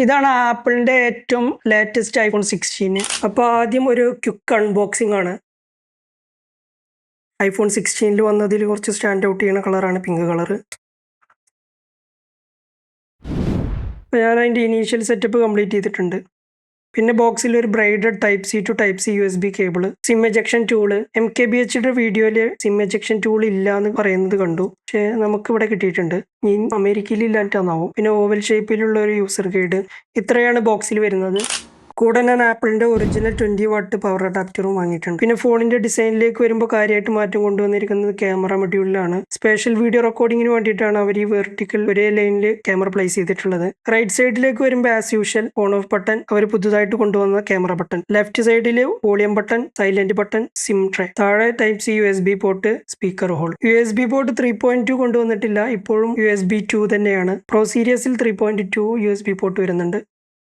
ഇതാണ് ആപ്പിളിന്റെ ഏറ്റവും ലേറ്റസ്റ്റ് iPhone 16. അപ്പോൾ ആദ്യം ഒരു ക്വിക്ക് അൺബോക്സിംഗ് ആണ്. iPhone 16 വന്നതിൽ കുറച്ച് സ്റ്റാൻഡ് ഔട്ട് ചെയ്യുന്ന കളറാണ് പിങ്ക് കളർ. അപ്പോൾ ഞാൻ അതിൻ്റെ ഇനീഷ്യൽ സെറ്റപ്പ് കംപ്ലീറ്റ് ചെയ്തിട്ടുണ്ട്. പിന്നെ ബോക്സിൽ ഒരു braided type C to type C USB cable, SIM ejection tool. MKBHയുടെ വീഡിയോയിൽ സിം എജക്ഷൻ ടൂൾ ഇല്ല എന്ന് പറയുന്നത് കണ്ടു, പക്ഷേ നമുക്കിവിടെ കിട്ടിയിട്ടുണ്ട്. ഈ അമേരിക്കയിൽ ഇല്ലാണ്ടാവും. പിന്നെ ഓവൽ ഷേപ്പിലുള്ള ഒരു യൂസർ ഗൈഡ്. ഇത്രയാണ് ബോക്സിൽ വരുന്നത്. കൂടെ ഞാൻ ആപ്പിളിന്റെ ഒറിജിനൽ 20 വാട്ട് പവർ അഡാപ്റ്ററും വാങ്ങിയിട്ടുണ്ട്. പിന്നെ ഫോണിന്റെ ഡിസൈനിലേക്ക് വരുമ്പോൾ കാര്യമായിട്ട് മാറ്റം കൊണ്ടുവന്നിരിക്കുന്നത് ക്യാമറ മൊഡ്യൂളിലാണ്. സ്പെഷ്യൽ വീഡിയോ റെക്കോർഡിങ്ങിന് വേണ്ടിയിട്ടാണ് അവർ ഈ വെർട്ടിക്കൽ ഒരേ ലൈനിൽ ക്യാമറ പ്ലേസ് ചെയ്തിട്ടുള്ളത്. റൈറ്റ് സൈഡിലേക്ക് വരുമ്പോൾ as usual on off button, അവർ പുതുതായിട്ട് കൊണ്ടുവന്ന ക്യാമറ ബട്ടൺ. ലെഫ്റ്റ് സൈഡിൽ volume button, silent button, SIM tray. താഴെ type C USB port, speaker hole. USB port 3.2 കൊണ്ടുവന്നിട്ടില്ല, ഇപ്പോഴും USB 2 തന്നെയാണ്. പ്രോ സീരീസിൽ 3.2 USB പോർട്ട് വരുന്നുണ്ട്.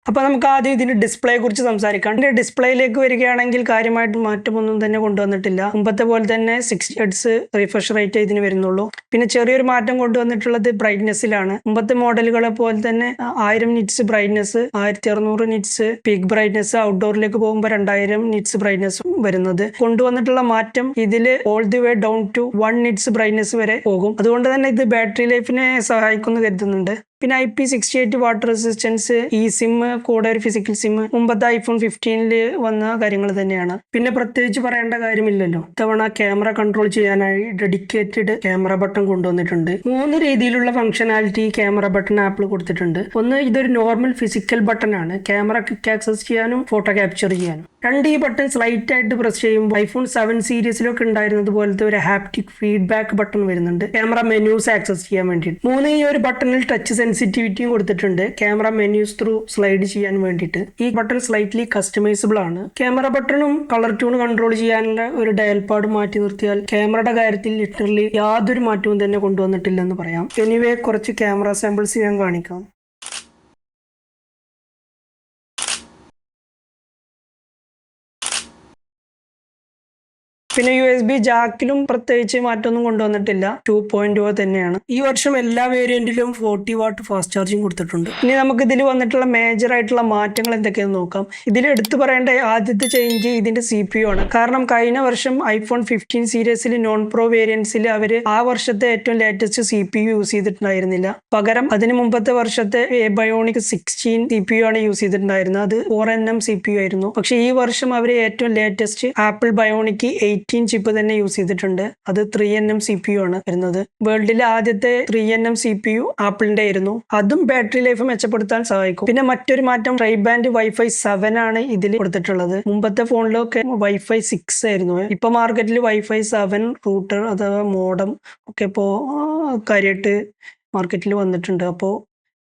അപ്പോൾ നമുക്ക് ആദ്യം ഇതിന്റെ ഡിസ്പ്ലേയെ കുറിച്ച് സംസാരിക്കാം. ഇതിന്റെ ഡിസ്പ്ലേയിലേക്ക് വരികയാണെങ്കിൽ കാര്യമായിട്ട് മാറ്റമൊന്നും തന്നെ കൊണ്ടുവന്നിട്ടില്ല. മുമ്പത്തെ പോലെ തന്നെ 60 Hz റിഫ്രഷ് റേറ്റ് ഇതിന് വരുന്നുള്ളൂ. പിന്നെ ചെറിയൊരു മാറ്റം കൊണ്ടുവന്നിട്ടുള്ളത് ബ്രൈറ്റ്നെസ്സിലാണ്. മുമ്പത്തെ മോഡലുകളെ പോലെ തന്നെ 1000 nits brightness, 1600 nits peak brightness, ഔട്ട്ഡോറിലേക്ക് പോകുമ്പോൾ 2000 നിറ്റ്സ് ബ്രൈറ്റ്നസ് വരുന്നത്. കൊണ്ടുവന്നിട്ടുള്ള മാറ്റം ഇതിൽ all the way down to 1 nits brightness വരെ പോകും. അതുകൊണ്ട് തന്നെ ഇത് ബാറ്ററി ലൈഫിനെ സഹായിക്കുമെന്ന് കരുതുന്നുണ്ട്. പിന്നെ IP68 വാട്ടർ റെസിസ്റ്റൻസ്, ഈ സിം കൂടെ ഒരു ഫിസിക്കൽ സിം മുമ്പത്തെ iPhone 15 വന്ന കാര്യങ്ങൾ തന്നെയാണ്. പിന്നെ പ്രത്യേകിച്ച് പറയേണ്ട കാര്യമില്ലല്ലോ. ഇത്തവണ ക്യാമറ കൺട്രോൾ ചെയ്യാനായി ഡെഡിക്കേറ്റഡ് ക്യാമറ ബട്ടൺ കൊണ്ടുവന്നിട്ടുണ്ട്. 3 രീതിയിലുള്ള ഫംഗ്ഷനാലിറ്റി ക്യാമറ ബട്ടൺ ആപ്പിൾ കൊടുത്തിട്ടുണ്ട്. ഒന്ന്, ഇതൊരു നോർമൽ ഫിസിക്കൽ ബട്ടൺ ആണ്, ക്യാമറ ക്വിക്ക് ആക്സസ് ചെയ്യാനും ഫോട്ടോ ക്യാപ്ചർ ചെയ്യാനും. 2, ഈ ബട്ടൺ സ്ലൈറ്റ് ആയിട്ട് പ്രസ് ചെയ്യുമ്പോൾ iPhone 7 സീരീസിലൊക്കെ ഉണ്ടായിരുന്നത് പോലത്തെ ഒരു ഹാപ്റ്റിക് ഫീഡ്ബാക്ക് ബട്ടൺ വരുന്നുണ്ട്, ക്യാമറ മെനൂസ് ആക്സസ് ചെയ്യാൻ വേണ്ടിയിട്ട്. 3, ഈ ഒരു ബട്ടണിൽ ടച്ച് സെൻസിറ്റിവിറ്റിയും കൊടുത്തിട്ടുണ്ട്, ക്യാമറ മെനൂസ് ത്രൂ സ്ലൈഡ് ചെയ്യാൻ വേണ്ടിയിട്ട്. ഈ ബട്ടൺ സ്ലൈറ്റ്ലി കസ്റ്റമൈസബിൾ ആണ്. ക്യാമറ ബട്ടണും കളർ ട്യൂൺ കൺട്രോൾ ചെയ്യാനുള്ള ഒരു ഡയൽ പാഡ് മാറ്റി നിർത്തിയാൽ ക്യാമറയുടെ കാര്യത്തിൽ ലിറ്ററലി യാതൊരു മാറ്റവും തന്നെ കൊണ്ടുവന്നിട്ടില്ലെന്ന് പറയാം. എനിവേ, കുറച്ച് ക്യാമറ സാമ്പിൾസ് ഞാൻ കാണിക്കാം. പിന്നെ USB ജാക്കിലും പ്രത്യേകിച്ച് മാറ്റമൊന്നും കൊണ്ടുവന്നിട്ടില്ല, 2.0 തന്നെയാണ്. ഈ വർഷം എല്ലാ വേരിയന്റിലും 40 വാട്ട് ഫാസ്റ്റ് ചാർജിങ് കൊടുത്തിട്ടുണ്ട്. ഇനി നമുക്ക് ഇതിൽ വന്നിട്ടുള്ള മേജർ ആയിട്ടുള്ള മാറ്റങ്ങൾ എന്തൊക്കെയാണെന്ന് നോക്കാം. ഇതിൽ എടുത്തു പറയേണ്ട ആദ്യത്തെ ചേഞ്ച് ഇതിന്റെ CPU ആണ്. കാരണം കഴിഞ്ഞ വർഷം iPhone 15 സീരീസിൽ നോൺ പ്രോ വേരിയന്റ്സിൽ അവർ ആ വർഷത്തെ ഏറ്റവും ലേറ്റസ്റ്റ് CPU യൂസ് ചെയ്തിട്ടുണ്ടായിരുന്നില്ല. പകരം അതിന് മുമ്പത്തെ വർഷത്തെ ബയോണിക് 16 CPU ആണ് യൂസ് ചെയ്തിട്ടുണ്ടായിരുന്നത്. അത് 4nm CPU ആയിരുന്നു. പക്ഷെ ഈ വർഷം അവർ ഏറ്റവും ലേറ്റസ്റ്റ് ആപ്പിൾ ബയോണിക് 18 ചിപ്പ് തന്നെ യൂസ് ചെയ്തിട്ടുണ്ട്. അത് 3nm CPU ആണ് വരുന്നത്. വേൾഡിലെ ആദ്യത്തെ 3nm CPU ആപ്പിളിന്റെ ആയിരുന്നു. അതും ബാറ്ററി ലൈഫ് മെച്ചപ്പെടുത്താൻ സഹായിക്കും. പിന്നെ മറ്റൊരു മാറ്റം, ട്രൈ ബാൻഡ് Wi-Fi 7 ആണ് ഇതിൽ കൊടുത്തിട്ടുള്ളത്. മുമ്പത്തെ ഫോണിലൊക്കെ Wi-Fi 6 ആയിരുന്നു. ഇപ്പൊ മാർക്കറ്റിൽ Wi-Fi 7 റൂട്ടർ അഥവാ മോഡം ഒക്കെ ഇപ്പോൾ കാര്യമായിട്ട് മാർക്കറ്റിൽ വന്നിട്ടുണ്ട്. അപ്പോൾ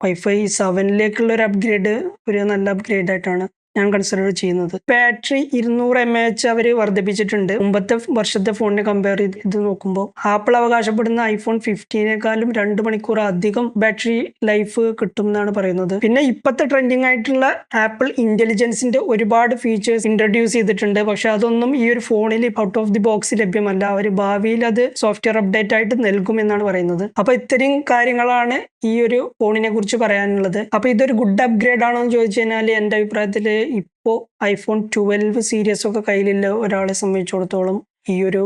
Wi-Fi 7ലേക്കുള്ള ഒരു അപ്ഗ്രേഡ് ഒരു നല്ല അപ്ഗ്രേഡ് ആയിട്ടാണ് ഞാൻ കൺസിഡർ ചെയ്യുന്നത്. ബാറ്ററി 200 mAh അവർ വർദ്ധിപ്പിച്ചിട്ടുണ്ട്. മുമ്പത്തെ വർഷത്തെ ഫോണിനെ കമ്പയർ ചെയ്ത് നോക്കുമ്പോൾ ആപ്പിൾ അവകാശപ്പെടുന്ന iPhone 15നേക്കാളും 2 മണിക്കൂർ അധികം ബാറ്ററി ലൈഫ് കിട്ടും എന്നാണ് പറയുന്നത്. പിന്നെ ഇപ്പോഴത്തെ ട്രെൻഡിങ് ആയിട്ടുള്ള ആപ്പിൾ ഇന്റലിജൻസിന്റെ ഒരുപാട് ഫീച്ചേഴ്സ് ഇൻട്രൊഡ്യൂസ് ചെയ്തിട്ടുണ്ട്. പക്ഷെ അതൊന്നും ഈ ഒരു ഫോണിൽ ഔട്ട് ഓഫ് ദി ബോക്സ് ലഭ്യമല്ല. അവർ ഭാവിയിൽ അത് സോഫ്റ്റ്വെയർ അപ്ഡേറ്റ് ആയിട്ട് നൽകും എന്നാണ് പറയുന്നത്. അപ്പൊ ഇത്രയും കാര്യങ്ങളാണ് ഈ ഒരു ഫോണിനെ കുറിച്ച് പറയാനുള്ളത്. അപ്പൊ ഇതൊരു ഗുഡ് അപ്ഗ്രേഡ് ആണോ എന്ന് ചോദിച്ചു കഴിഞ്ഞാൽ എൻ്റെ അഭിപ്രായത്തിൽ ഇപ്പോൾ iPhone 12 സീരീസ് ഒക്കെ കയ്യിലുള്ള ഒരാളെ സംബന്ധിച്ചിടത്തോളം ഈ ഒരു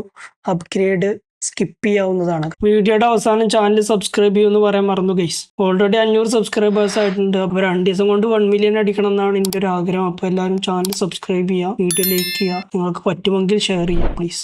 അപ്ഗ്രേഡ് സ്കിപ്പ് ചെയ്യാവുന്നതാണ്. വീഡിയോയുടെ അവസാനം ചാനൽ സബ്സ്ക്രൈബ് ചെയ്യുമെന്ന് പറയാൻ മറന്നു ഗൈസ്. ഓൾറെഡി 500 സബ്സ്ക്രൈബേഴ്സ് ആയിട്ടുണ്ട്. അപ്പോൾ 2 ദിവസം കൊണ്ട് 1 മില്യൺ അടിക്കണം എന്നാണ് എൻ്റെ ഒരു ആഗ്രഹം. അപ്പോൾ എല്ലാവരും ചാനൽ സബ്സ്ക്രൈബ് ചെയ്യുക, വീഡിയോ ലൈക്ക് ചെയ്യുക, നിങ്ങൾക്ക് പറ്റുമെങ്കിൽ ഷെയർ ചെയ്യുക പ്ലീസ്.